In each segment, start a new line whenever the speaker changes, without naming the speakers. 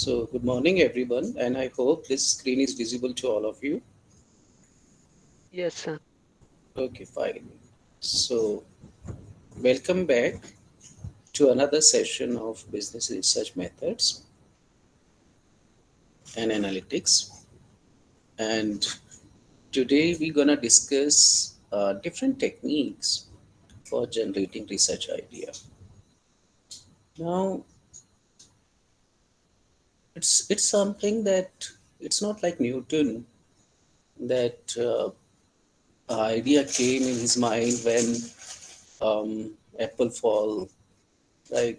So, good morning, everyone, and I hope this screen is visible to all of you.
Yes, sir.
Okay, fine. So, welcome back to another session of business research methods and analytics. And today we're gonna discuss different techniques for generating research idea. Now, it's something that it's not like Newton that idea came in his mind when apple fall, right?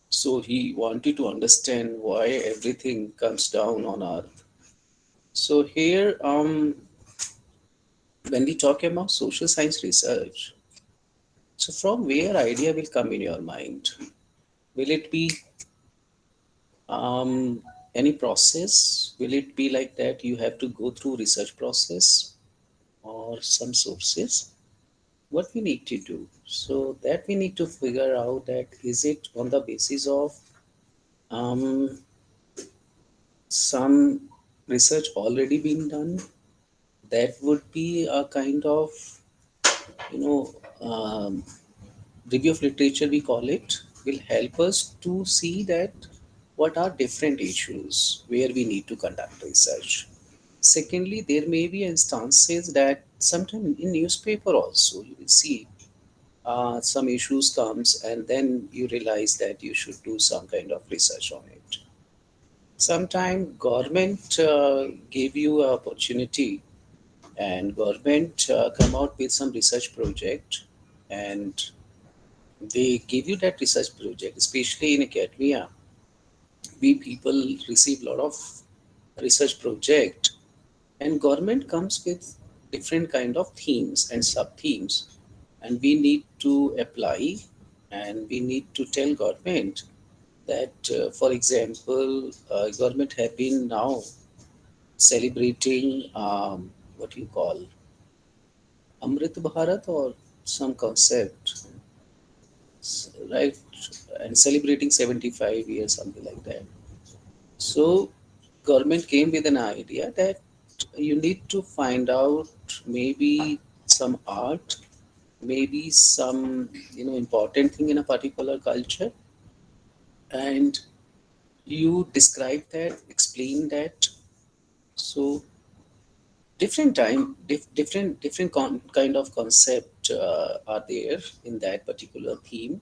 So he wanted to understand why everything comes down on earth. So here, when we talk about social science research, so from where idea will come in your mind? Will it be um, any process? Will it be like that you have to go through research process or some sources? What we need to do? So that we need to figure out that is it on the basis of um, some research already been done, that would be a kind of you know um, review of literature, we call it, will help us to see that what are different issues where we need to conduct research. Secondly, there may be instances that sometime in newspaper also you will see some issues comes and then you realize that you should do some kind of research on it. Sometime government give you an opportunity and government come out with some research project, and they give you that research project, especially in academia. We people receive a lot of research project, and government comes with different kind of themes and sub themes, and we need to apply, and we need to tell government that for example, government have been now celebrating what you call Amrit Bharat or some concept, right? And celebrating 75 years, something like that. So, government came with an idea that you need to find out maybe some art, maybe some important thing in a particular culture, and you describe that, explain that. So different kind of concept are there in that particular theme.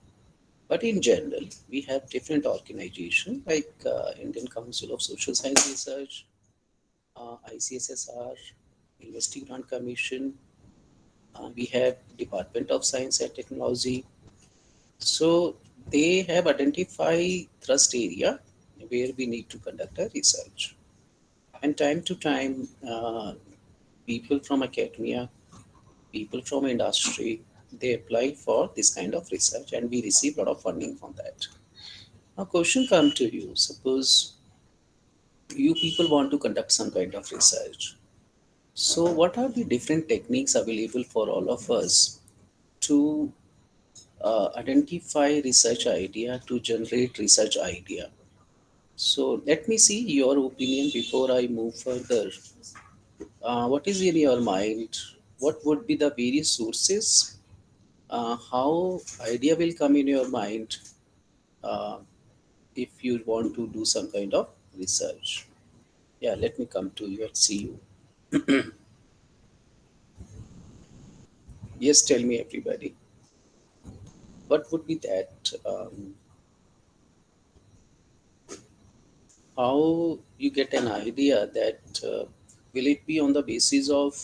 But in general, we have different organizations like Indian Council of Social Science Research, ICSSR, University Grant Commission. We have Department of Science and Technology. So they have identified thrust area where we need to conduct a research. And time to time, people from academia, people from industry, they apply for this kind of research, and we receive a lot of funding from that. Now, question come to you. Suppose you people want to conduct some kind of research. So, what are the different techniques available for all of us to identify research idea, to generate research idea? So, let me see your opinion before I move further. What is in your mind? What would be the various sources? How idea will come in your mind uh, if you want to do some kind of research? Yeah, let me come to you and see you. Yes, tell me, everybody. What would be that? How you get an idea that will it be on the basis of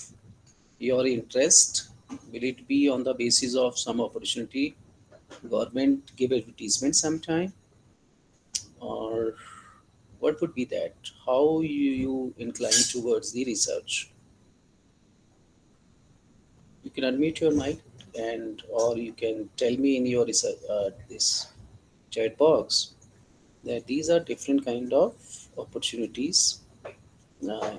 your interest? Will it be on the basis of some opportunity? Government give advertisement sometime, or what would be that? How you incline towards the research? You can unmute your mic, and or you can tell me in your research, this chat box, that these are different kind of opportunities uh,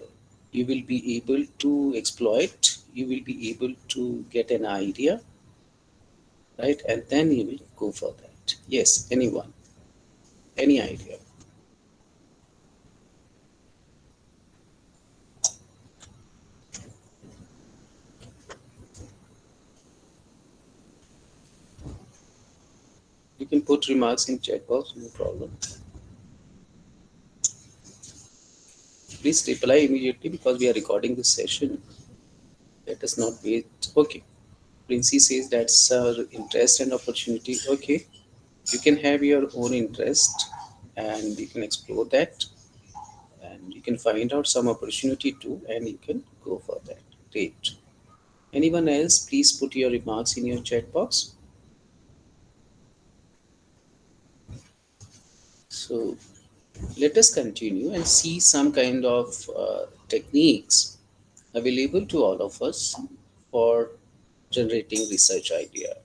you will be able to exploit, you will be able to get an idea, right? And then you will go for that. Yes, anyone, any idea. can put remarks in chat box, no problem. Please reply immediately because we are recording this session. Let us not wait. Okay. Princey says that's our interest and opportunity. Okay. You can have your own interest and you can explore that and you can find out some opportunity too and you can go for that. Great. Anyone else, please put your remarks in your chat box. So let us continue and see some kind of techniques available to all of us for generating research idea.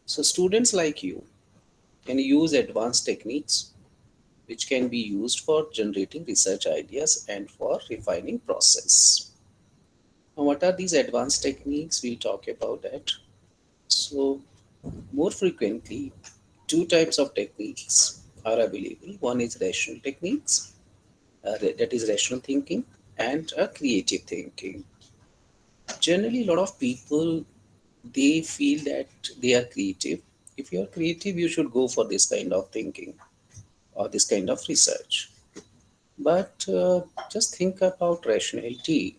So students like you can use advanced techniques which can be used for generating research ideas and for refining process. Now, what are these advanced techniques? We'll talk about that. So more frequently, two types of techniques are available. One is rational techniques, that is rational thinking, and a creative thinking. Generally, a lot of people they feel that they are creative. If you are creative, you should go for this kind of thinking or this kind of research. But just think about rationality.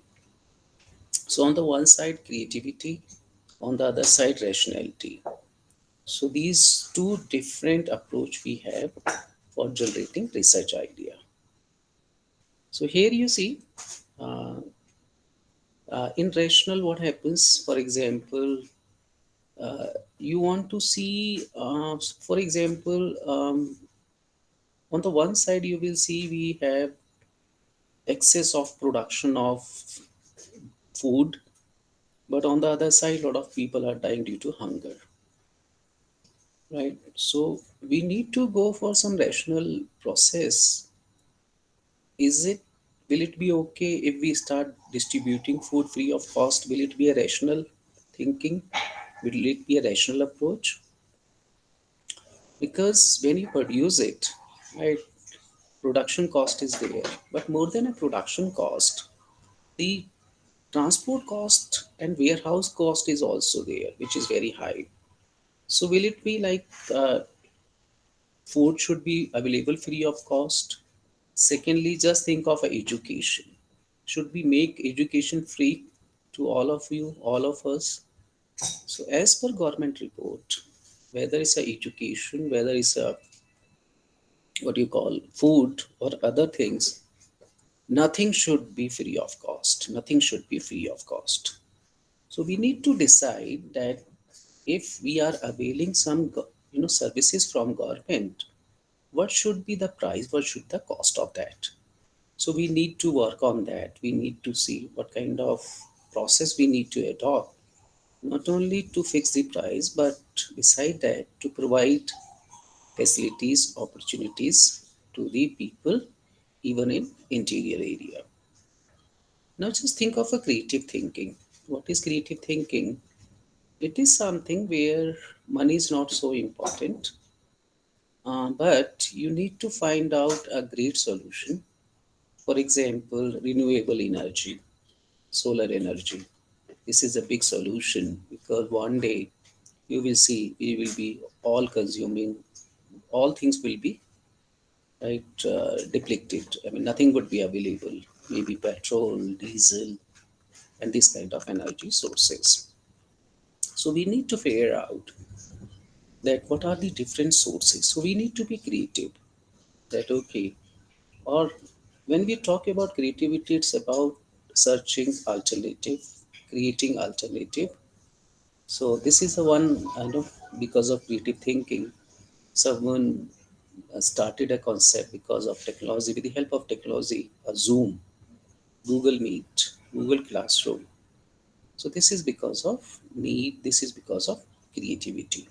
So on the one side, creativity, on the other side, rationality. So these two different approach we have for generating research idea. So here you see uh, in rational what happens. For example, uh, you want to see, for example, on the one side you will see we have excess of production of food, but on the other side, a lot of people are dying due to hunger, right? So we need to go for some rational process. Is it, will it be okay if we start distributing food free of cost? Will it be a rational thinking? Will it be a rational approach? Because when you produce it, right, production cost is there, but more than a production cost, the transport cost and warehouse cost is also there, which is very high. So will it be like food should be available free of cost? Secondly, just think of education. Should we make education free to all of you, all of us? So as per government report, whether it's a education, whether it's a what you call food or other things, nothing should be free of cost. Nothing should be free of cost. So we need to decide that if we are availing some services from government, what should be the price, what should the cost of that? So we need to work on that. We need to see what kind of process we need to adopt, not only to fix the price, but beside that to provide facilities, opportunities to the people, even in interior area. Now just think of a creative thinking. What is creative thinking? It is something where money is not so important, but you need to find out a great solution. For example, renewable energy, solar energy. This is a big solution because one day you will see we will be all consuming, all things will be right depleted. I mean, nothing would be available. Maybe petrol, diesel, and this kind of energy sources. So we need to figure out that what are the different sources. So we need to be creative. That okay, or when we talk about creativity, it's about searching alternative, creating alternative. So this is the one I know because of creative thinking. Someone started a concept because of technology, with the help of technology, a Zoom, Google Meet, Google Classroom. So this is because of need. This is because of creativity.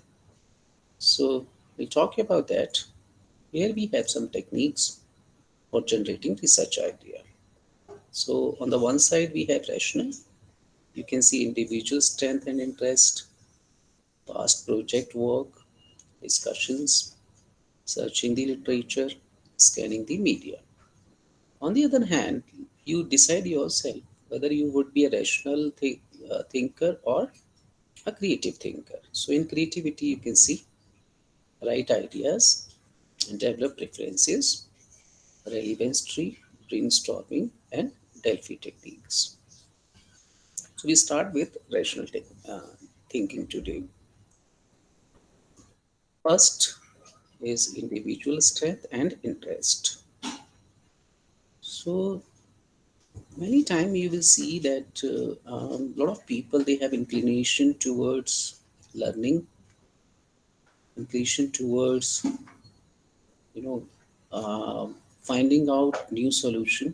So we'll talk about that. Here we have some techniques for generating research idea. So on the one side we have rational. You can see individual strength and interest, past project work, discussions, searching the literature, scanning the media. On the other hand, you decide yourself whether you would be a rational thinker or a creative thinker. So in creativity, you can see write ideas, and develop preferences, relevance tree, brainstorming, and Delphi techniques. So we start with thinking today. First is individual strength and interest. So many times you will see that a lot of people they have inclination towards learning, inclination towards you know finding out new solution.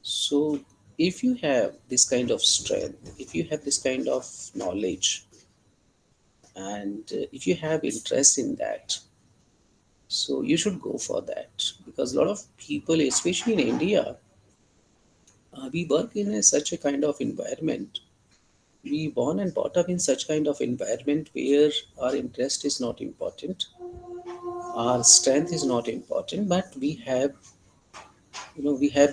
So if you have this kind of strength, if you have this kind of knowledge, and if you have interest in that, so you should go for that, because a lot of people, especially in India, we work in such a kind of environment. We born and brought up in such kind of environment where our interest is not important, our strength is not important, but we have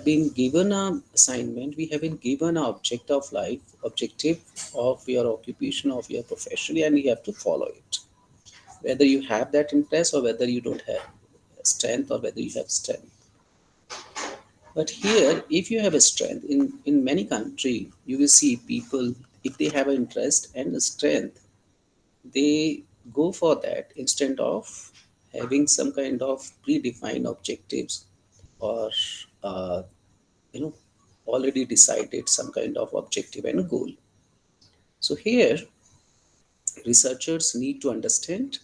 been given a assignment, we have been given a object of life, objective of your occupation, of your profession, and you have to follow it, whether you have that interest or whether you don't have strength, or whether you have strength. But here, if you have a strength, in many country you will see people, if they have an interest and a strength, they go for that instead of having some kind of predefined objectives, or uh, you know already decided some kind of objective and goal. So here, researchers need to understand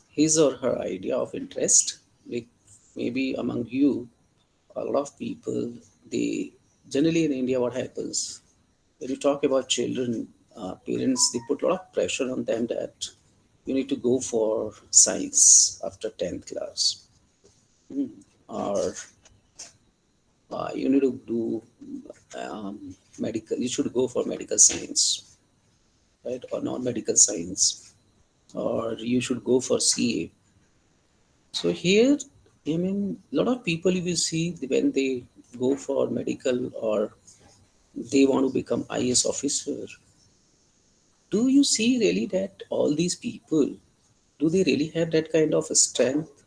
his or her idea of interest. Like, maybe among you, a lot of people, they generally in India, what happens when you talk about children, parents, they put a lot of pressure on them that you need to go for science after 10th class. Or you need to do medical, you should go for medical science, right? Or non-medical science, or you should go for CA. So here, I mean, a lot of people you will see when they go for medical, or they want to become IS officer. Do you see really that all these people, do they really have that kind of strength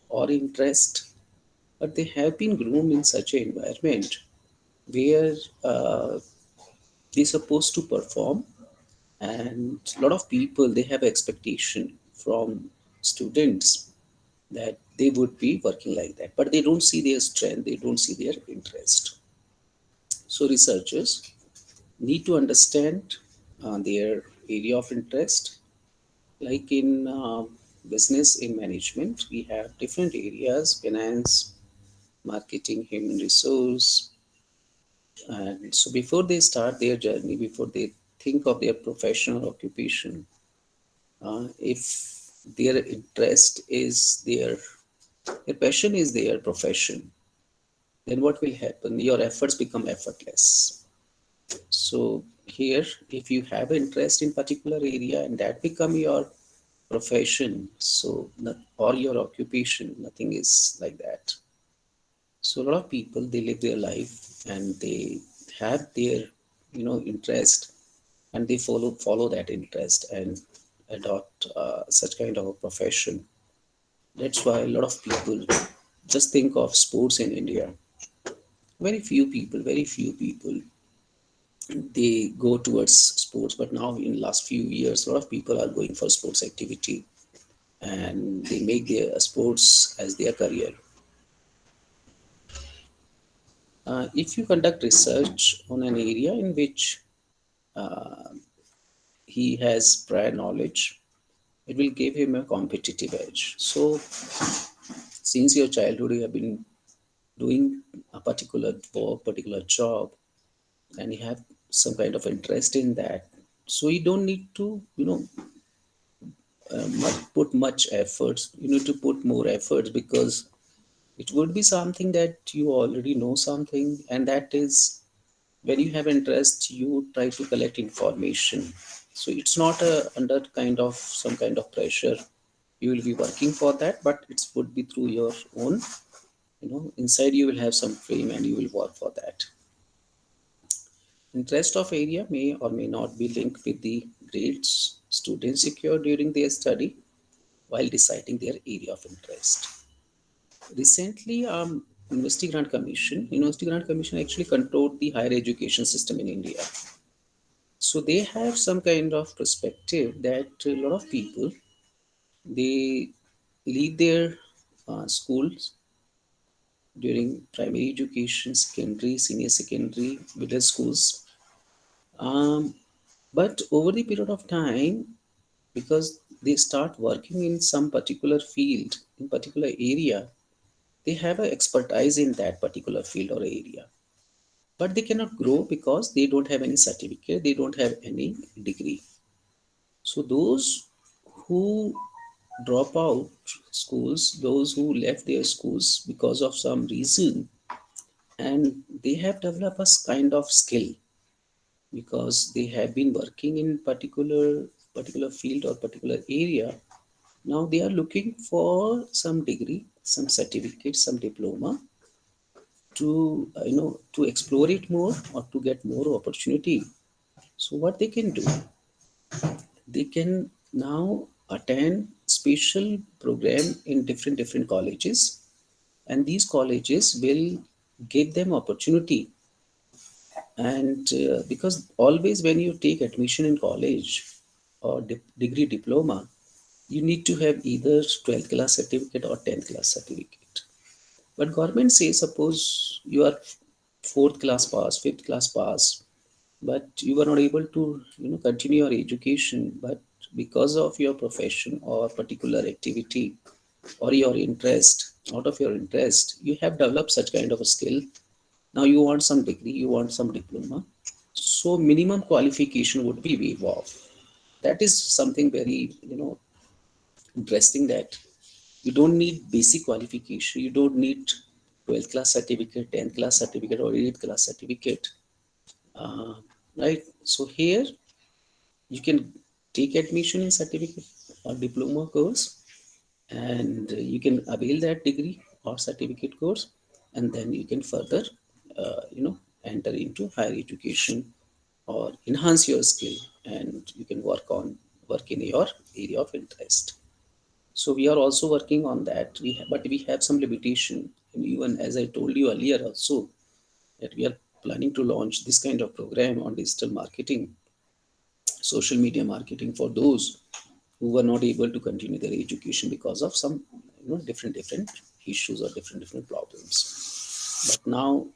or interest? But they have been groomed in such an environment where they're supposed to perform, and a lot of people they have expectation from students that they would be working like that, but they don't see their strength, they don't see their interest. So researchers need to understand their area of interest. Like in business, in management, we have different areas: finance, marketing, human resource. And so before they start their journey, before they think of their professional occupation, if their interest is their passion is their profession, then what will happen? Your efforts become effortless. So here, if you have interest in particular area and that become your profession, so or your occupation, nothing is like that. So a lot of people they live their life and they have their interest, and they follow that interest and adopt such kind of a profession. That's why a lot of people, just think of sports in India. Very few people they go towards sports, but now in last few years, a lot of people are going for sports activity, and they make their sports as their career. If you conduct research on an area in which he has prior knowledge, it will give him a competitive edge. So since your childhood you have been doing a particular work, particular job, and you have some kind of interest in that, so you don't need to put much efforts. You need to put more efforts, because it would be something that you already know something, and that is, when you have interest you try to collect information. So it's not a under kind of some kind of pressure you will be working for that, but it would be through your own, inside you will have some frame and you will work for that. Interest of area may or may not be linked with the grades students secure during their study. while deciding their area of interest. Recently, University Grant Commission actually controlled the higher education system in India. So they have some kind of perspective that a lot of people, they leave their schools during primary education, secondary, senior secondary, middle schools. Um, but over the period of time, because they start working in some particular field, in particular area, they have an expertise in that particular field or area. But they cannot grow because they don't have any certificate, they don't have any degree. So those who drop out schools, those who left their schools because of some reason, and they have developed a kind of skill because they have been working in particular field or particular area. Now they are looking for some degree, some certificate, some diploma to to explore it more or to get more opportunity. So what they can do, they can now attend special program in different colleges, and these colleges will give them opportunity. And because always when you take admission in college or degree diploma, you need to have either 12th class certificate or 10th class certificate. But government says suppose you are fourth class pass, fifth class pass, but you were not able to continue your education, but because of your profession or particular activity or your interest, out of your interest, you have developed such kind of a skill. Now you want some degree, you want some diploma, so minimum qualification would be waived off. That is something very interesting, that you don't need basic qualification, you don't need 12th class certificate, 10th class certificate or 8th class certificate. uh, right, so here you can take admission in certificate or diploma course, and you can avail that degree or certificate course, and then you can further enter into higher education or enhance your skill, and you can work in your area of interest. So we are also working on that. But we have some limitation, and even as I told you earlier also, that we are planning to launch this kind of program on digital marketing, social media marketing, for those who were not able to continue their education because of some different issues or different problems. But now,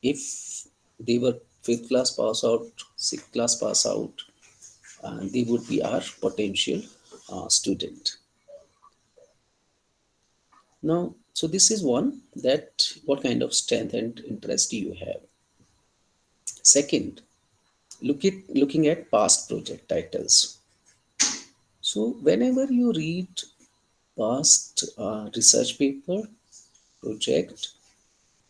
if they were fifth class pass out, sixth class pass out, they would be our potential student. Now, so this is one, that what kind of strength and interest do you have. Second, looking at past project titles. So whenever you read past research paper, project,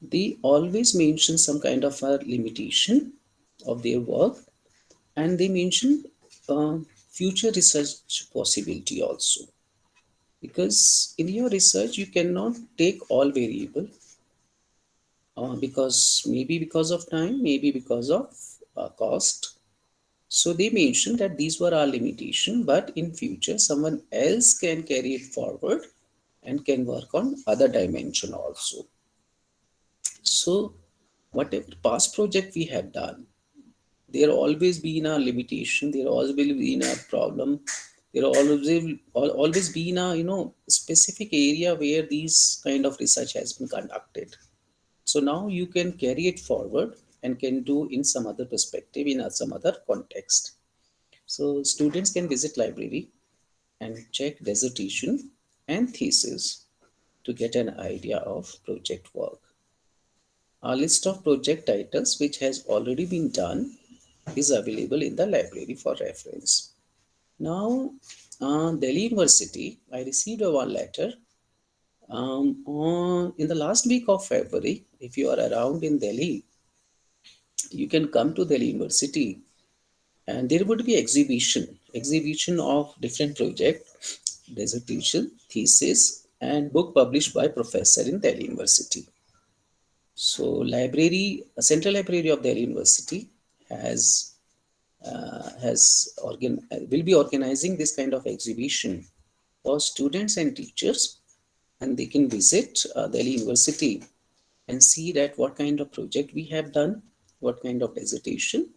they always mention some kind of a limitation of their work, and they mention uh, future research possibility also. Because in your research you cannot take all variable, because maybe because of time, maybe because of cost. So they mentioned that these were our limitation, but in future someone else can carry it forward and can work on other dimension also. So whatever past project we have done, there always been a limitation, there always been a problem, there always been a specific area where these kind of research has been conducted. So now you can carry it forward and can do in some other perspective, in some other context. So students can visit library and check dissertation and thesis to get an idea of project work. A list of project titles which has already been done is available in the library for reference. Now, Delhi University, I received a one letter in the last week of February. If you are around in Delhi, you can come to Delhi University, and there would be exhibition of different project, dissertation, thesis, and book published by professor in Delhi University. So Central Library of Delhi University has will be organizing this kind of exhibition for students and teachers, and they can visit Delhi University and see that what kind of project we have done, what kind of dissertation,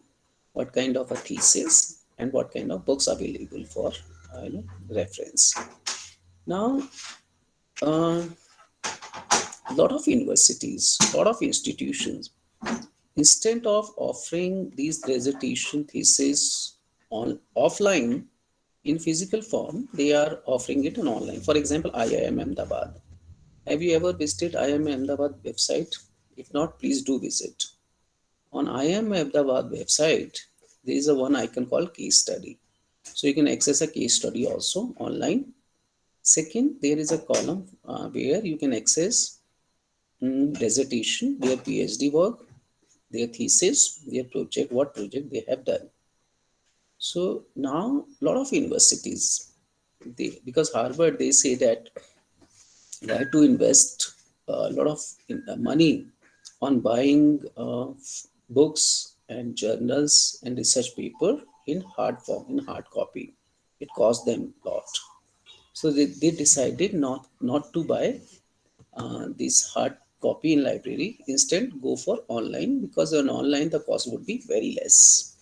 what kind of a thesis, and what kind of books available for reference. Now, a lot of universities, a lot of institutions, instead of offering these dissertation theses on offline in physical form, they are offering it on online. For example, IIM Ahmedabad. Have you ever visited IIM Ahmedabad website? If not, please do visit. On IIM Ahmedabad website, there is a one icon called case study. So you can access a case study also online. Second, there is a column where you can access dissertation, their PhD work, their thesis, their project, what project they have done. So now a lot of universities, because Harvard, they say that they have to invest a lot of money on buying books and journals and research paper in hard form, in hard copy. It cost them a lot. So they decided not to buy this hard copy in library. Instead, go for online because on online the cost would be very less.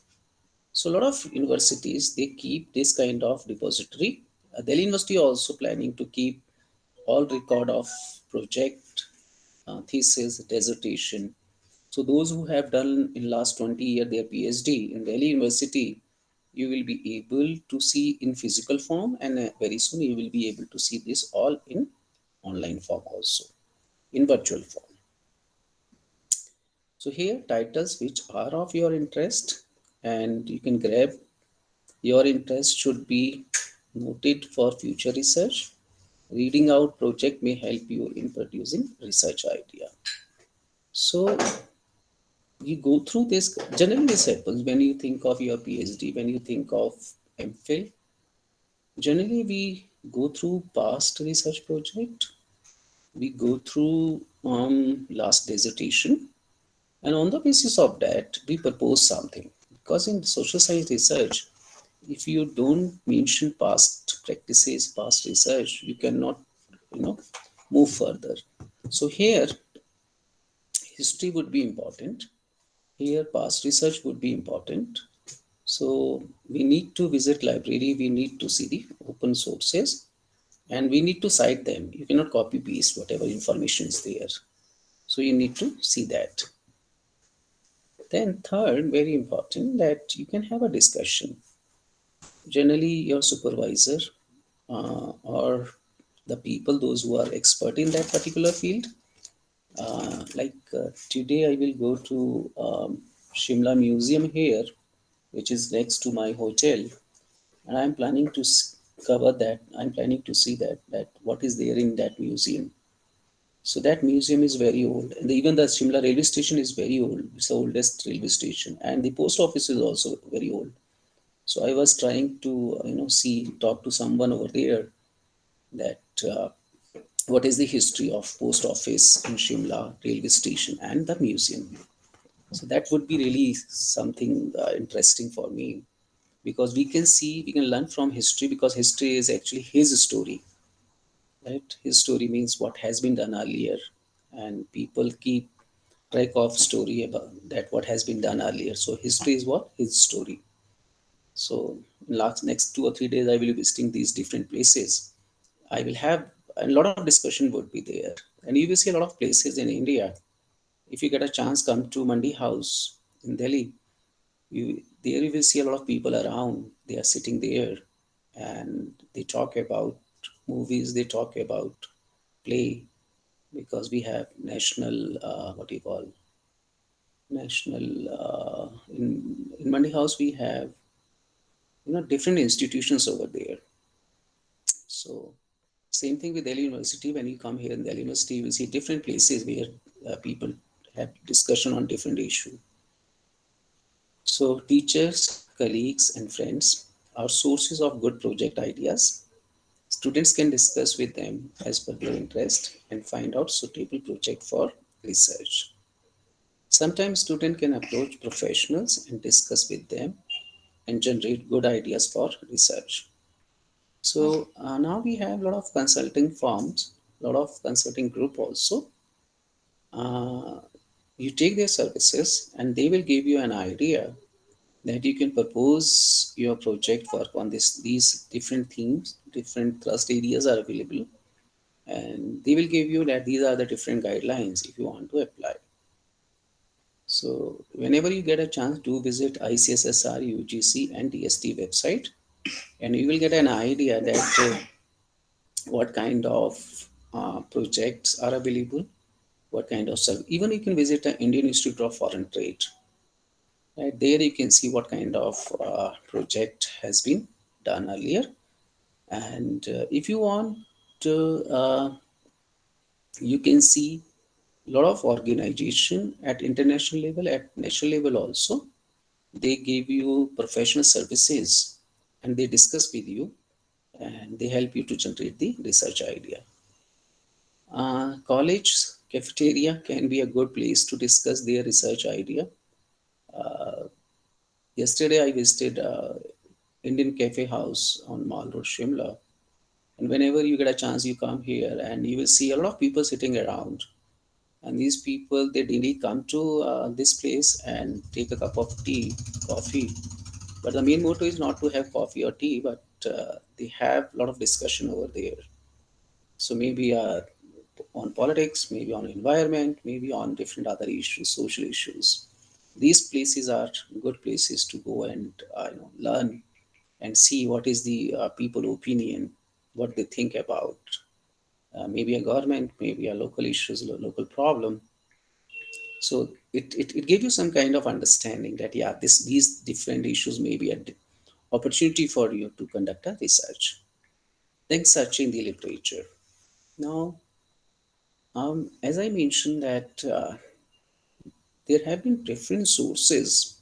So a lot of universities they keep this kind of depository. Delhi University also planning to keep all record of project, thesis, dissertation. So those who have done in last 20 years their PhD in Delhi University, you will be able to see in physical form, and very soon you will be able to see this all in online form also, in virtual form. So here titles which are of your interest, and you can grab. Your interest should be noted for future research. Reading out project may help you in producing research idea. So you go through this. Generally, this happens when you think of your PhD, when you think of MPhil. Generally, we go through past research project. We go through last dissertation, and on the basis of that, we propose something. Because in social science research, if you don't mention past practices, past research, you cannot, you know, move further. So here, history would be important. Here, past research would be important. So we need to visit library. We need to see the open sources, and we need to cite them. You cannot copy paste whatever information is there. So you need to see that. Then third, very important, that you can have a discussion. Generally, your supervisor or the people, those who are expert in that particular field. Today, I will go to Shimla Museum here, which is next to my hotel, and I'm planning to cover that. I'm planning to see that what is there in that museum. So that museum is very old, and even the Shimla railway station is very old. It's the oldest railway station, and the post office is also very old. So I was trying to talk to someone over there that what is the history of post office in Shimla railway station and the museum. So that would be really something interesting for me, because we can learn from history, because history is actually his story, right? His story means what has been done earlier, and people keep track of story about that what has been done earlier. So history is what his story. So next 2 or 3 days, I will be visiting these different places. I will have a lot of discussion would be there, and you will see a lot of places in India. If you get a chance, come to Mandi House in Delhi. You will see a lot of people around. They are sitting there, and they talk about movies. They talk about play, because we have national what do you call national in Mandi House we have different institutions over there. So same thing with Delhi University. When you come here in Delhi University, you will see different places where people have discussion on different issue. So teachers, colleagues, and friends are sources of good project ideas. Students can discuss with them as per their interest and find out suitable project for research. Sometimes student can approach professionals and discuss with them and generate good ideas for research. So now we have a lot of consulting firms, a lot of consulting group also. Uh, you take their services and they will give you an idea that you can propose your project work on these different themes, different thrust areas are available, and they will give you that these are the different guidelines if you want to apply. So whenever you get a chance, do visit ICSSR, UGC, and DST website, and you will get an idea that what kind of projects are available, what kind of service. Even you can visit the Indian Institute of Foreign Trade. Right there, you can see what kind of project has been done earlier. And if you want to, you can see a lot of organization at international level, at national level also. They give you professional services and they discuss with you and they help you to generate the research idea. College cafeteria can be a good place to discuss their research idea. Uh, Yesterday, I visited Indian Cafe House on Mall Road, Shimla. And whenever you get a chance, you come here and you will see a lot of people sitting around. And these people, they daily come to this place and take a cup of tea, coffee. But the main motto is not to have coffee or tea, but they have a lot of discussion over there. So maybe on politics, maybe on environment, maybe on different other issues, social issues. These places are good places to go and learn and see what is the people opinion, what they think about maybe a government, maybe a local issues, local problem. So it gave you some kind of understanding that yeah, these different issues may be an opportunity for you to conduct a research. Then searching the literature. Now, as I mentioned that there have been different sources.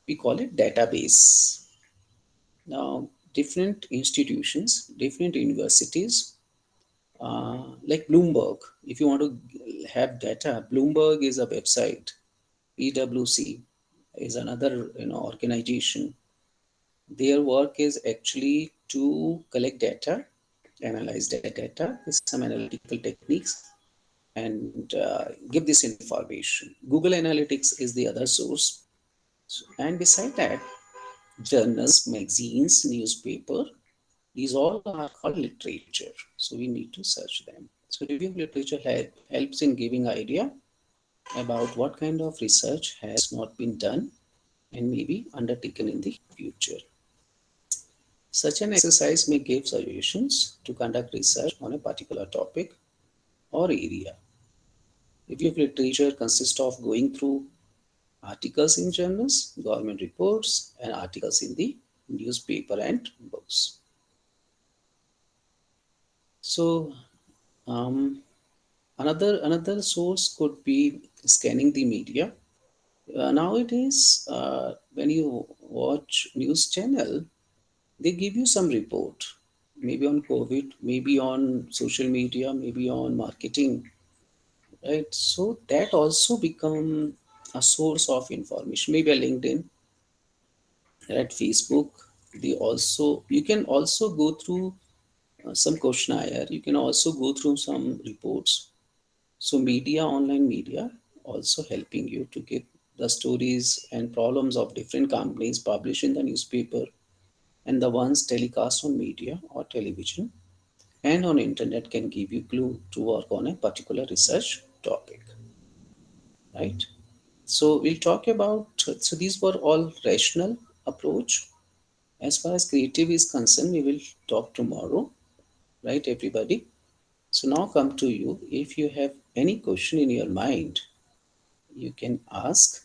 We call it database. Now, different institutions, different universities, like Bloomberg. If you want to have data, Bloomberg is a website. PwC is another organization. Their work is actually to collect data, analyze that data with some analytical techniques, and give this information. Google Analytics is the other source. And beside that, journals, magazines, newspaper, these all are called literature. So we need to search them. So review of literature helps in giving idea about what kind of research has not been done and may be undertaken in the future. Such an exercise may give suggestions to conduct research on a particular topic or area. Review of literature consists of going through articles in journals, government reports, and articles in the newspaper and books. So, um, another source could be scanning the media. Nowadays, when you watch news channel, they give you some report, maybe on COVID, maybe on social media, maybe on marketing, right? So that also become a source of information, maybe a LinkedIn, right? Facebook. They also you can also go through some questionnaire. You can also go through some reports. So media, online media, also helping you to get the stories and problems of different companies published in the newspaper and the ones telecast on media or television and on internet can give you clue to work on a particular research topic, right? So we'll talk about, so these were all rational approach. As far as creative is concerned, we will talk tomorrow, right, everybody? So now come to you. If you have any question in your mind, you can ask.